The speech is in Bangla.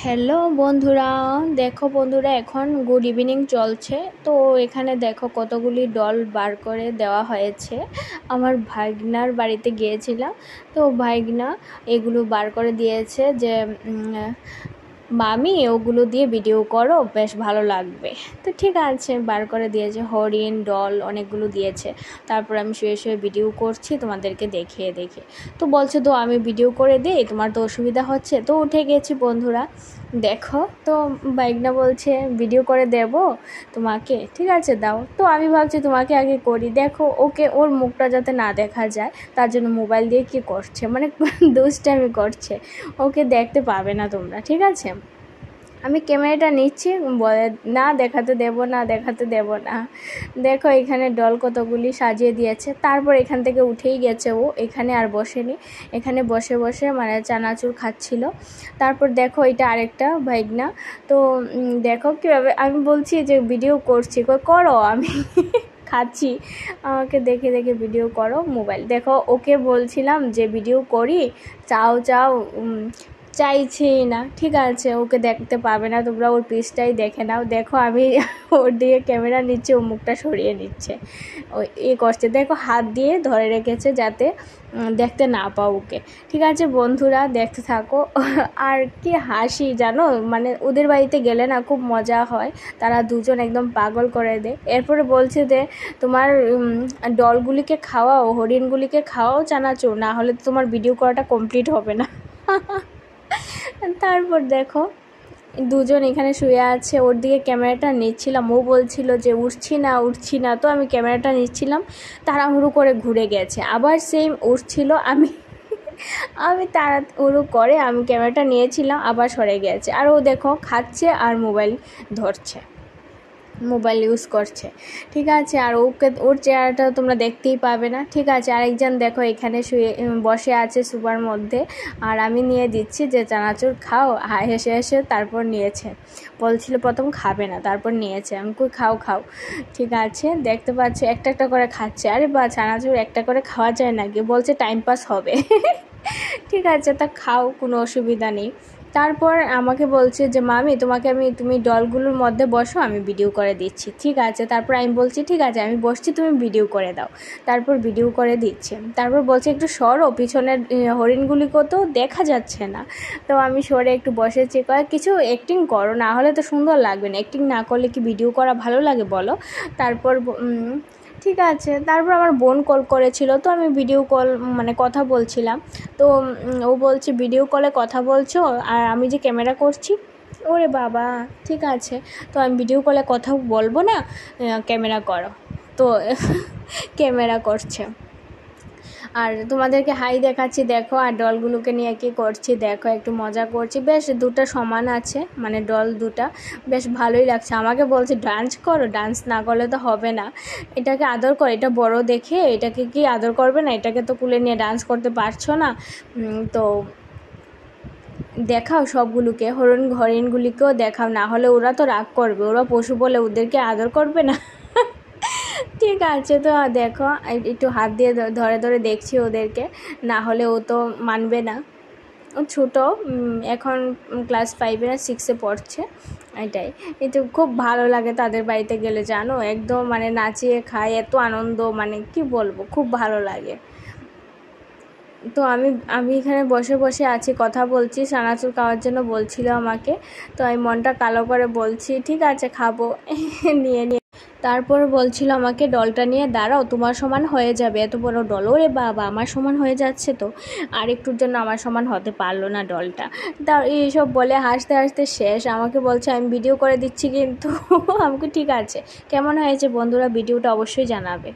হ্যালো বন্ধুরা, দেখো বন্ধুরা, এখন গুড ইভিনিং চলছে। তো এখানে দেখো কতগুলি ডল বার করে দেওয়া হয়েছে। আমার ভাগনার বাড়িতে গিয়েছিলাম, তো ভাগনা এগুলো বার করে দিয়েছে যে মামি ওগুলো দিয়ে ভিডিও করো, বেশ ভালো লাগবে। তো ঠিক আছে, বার করে দিয়েছে, হরিণ ডল অনেকগুলো দিয়েছে। তারপর আমি শুয়ে শুয়ে ভিডিও করছি তোমাদেরকে দেখিয়ে দেখে। তো বলছে তো আমি ভিডিও করে দিই, তোমার তো অসুবিধা হচ্ছে। তো উঠে গেছি বন্ধুরা, দেখো তো বাইকনা বলছে ভিডিও করে দেব তোমাকে, ঠিক আছে দাও। তো আমি ভাবছি তোমাকে আগে করি, দেখো ওকে ওর মুখটা যাতে না দেখা যায় তার জন্য মোবাইল দিয়ে কি করছে, মানে দুষ্টামি করছে, ওকে দেখতে পাবে না তোমরা, ঠিক আছে। আমি ক্যামেরাটা নিচ্ছি, বলে না দেখাতে দেব না, দেখাতে দেব না। দেখো এখানে ডল কতগুলি সাজিয়ে দিয়েছে। তারপর এখান থেকে উঠেই গেছে ও, এখানে আর বসেনি, এখানে বসে বসে মানে চানাচুর খাচ্ছিল। তারপর দেখো এটা আরেকটা ভাইগনা। তো দেখো কীভাবে, আমি বলছি যে ভিডিও করছি, করো, আমি খাচ্ছি, আমাকে দেখে দেখে ভিডিও করো মোবাইল। দেখো ওকে বলছিলাম যে ভিডিও করি, চাও চাও চাইছি না, ঠিক আছে, ওকে দেখতে পাবে না তোমরা, ওর পিসটাই দেখে নাও। দেখো আমি ওর দিকে ক্যামেরা নিচ্ছে, ও মুখটা সরিয়ে নিচ্ছে, ওই করছে, দেখো হাত দিয়ে ধরে রেখেছে যাতে দেখতে না পাও ওকে। ঠিক আছে বন্ধুরা, দেখতে থাকো। আর কি হাসি জানো, মানে ওদের বাড়িতে গেলে না খুব মজা হয়, তারা দুজন একদম পাগল করে দেয়। এরপরে বলছে যে তোমার ডলগুলিকে খাওয়াও, হরিণগুলিকে খাওয়াও চানাচুর, না হলে তো তোমার ভিডিও করাটা কমপ্লিট হবে না। তারপর দেখো দুজন এখানে শুয়ে আছে, ওর দিকে ক্যামেরাটা নিচ্ছিলাম, ও বলছিল যে উঠছি না, তো আমি ক্যামেরাটা নিচ্ছিলাম, তাড়াহুড়ো করে ঘুরে গেছে, আবার সেম উঠছিল, আমি তাড়াহুড়ো করে আমি ক্যামেরাটা নিয়েছিলাম, আবার সরে গেছে। আর ও দেখো খাচ্ছে আর মোবাইল ধরছে, মোবাইল ইউজ করছে, ঠিক আছে। আর ওকে ওর চেহারাটা তোমরা দেখতেই পাবে না, ঠিক আছে। আরেকজন দেখো এখানে শুয়ে বসে আছে সোফার মধ্যে, আর আমি নিয়ে দিচ্ছি যে চানাচুর খাও, হেসে হেসে তারপর নিয়েছে, বলছিল প্রথম খাবে না, তারপর নিয়েছে। আমি কই খাও খাও, ঠিক আছে, দেখতে পাচ্ছি একটা একটা করে খাচ্ছে। আরে বা, চানাচুর একটা করে খাওয়া যায় নাকি, বলছে টাইম পাস হবে। ঠিক আছে, তা খাও, কোনো অসুবিধা নেই। তারপর আমাকে বলছে যে মামি তুমি ডলগুলোর মধ্যে বসো, আমি ভিডিও করে দিচ্ছি, ঠিক আছে। তারপর আমি বলছি ঠিক আছে আমি বসছি, তুমি ভিডিও করে দাও। তারপর ভিডিও করে দিচ্ছে। তারপর বলছে একটু সরো, পিছনের হরিণগুলিকেও তো দেখা যাচ্ছে না। তো আমি সরে একটু বসেছি, কিছু অ্যাক্টিং করো, না হলে তো সুন্দর লাগবে না, অ্যাক্টিং না করলে কি ভিডিও করা ভালো লাগে বলো। তারপর ঠিক আছে। তারপর আমার বোন কল করেছিল, তো আমি ভিডিও কল মানে কথা বলছিলাম। তো ও বলছে ভিডিও কলে কথা বলছো আর আমি যে ক্যামেরা করছি। ওরে বাবা, ঠিক আছে, তো আমি ভিডিও কলে কথা বলবো না, ক্যামেরা করো। তো ক্যামেরা করছে, আর তোমাদেরকে হাই দেখাচ্ছি দেখো, আর ডলগুলোকে নিয়ে কী করছি দেখো, একটু মজা করছি। বেশ দুটো সমান আছে, মানে ডল দুটা বেশ ভালোই লাগছে। আমাকে বলছে ডান্স করো, ডান্স না করলে তো হবে না, এটাকে আদর করো, এটা বড় দেখে এটাকে কি আদর করবে না, এটাকে তো কুলে নিয়ে ডান্স করতে পারছো না। তো দেখাও সবগুলোকে, হরিণগুলিকেও দেখাও, না হলে ওরা তো রাগ করবে, ওরা পশু বলে ওদেরকে আদর করবে না। ঠিক আছে, তো দেখো একটু হাত দিয়ে ধরে ধরে দেখছি ওদেরকে, না হলে ও তো মানবে না। ও ছোটো, এখন ক্লাস 5 না 6-এ পড়ছে, এটাই। কিন্তু খুব ভালো লাগে তাদের বাড়িতে গেলে জানো, একদম মানে নাচিয়ে খায়, এত আনন্দ, মানে কি বলবো, খুব ভালো লাগে। তো আমি এখানে বসে বসে আছি, কথা বলছি, চানাচুর খাওয়ার জন্য বলছিল আমাকে। তো আমি মনটা কালো করে বলছি ঠিক আছে খাবো, নিয়ে নিয়ে। তারপর বলছিল আমাকে ডলটা নিয়ে দাঁড়াও, তোমার সমান হয়ে যাবে, এত বড় ডল। ওরে বাবা, আমার সমান হয়ে যাচ্ছে, তো আর একটুর জন্য আমার সমান হতে পারলো না ডলটা। তা এইসব বলে হাসতে হাসতে শেষ। আমাকে বলছে আমি ভিডিও করে দিচ্ছি কিন্তু। আমাকে ঠিক আছে, কেমন হয়েছে বন্ধুরা, ভিডিওটা অবশ্যই জানাবে।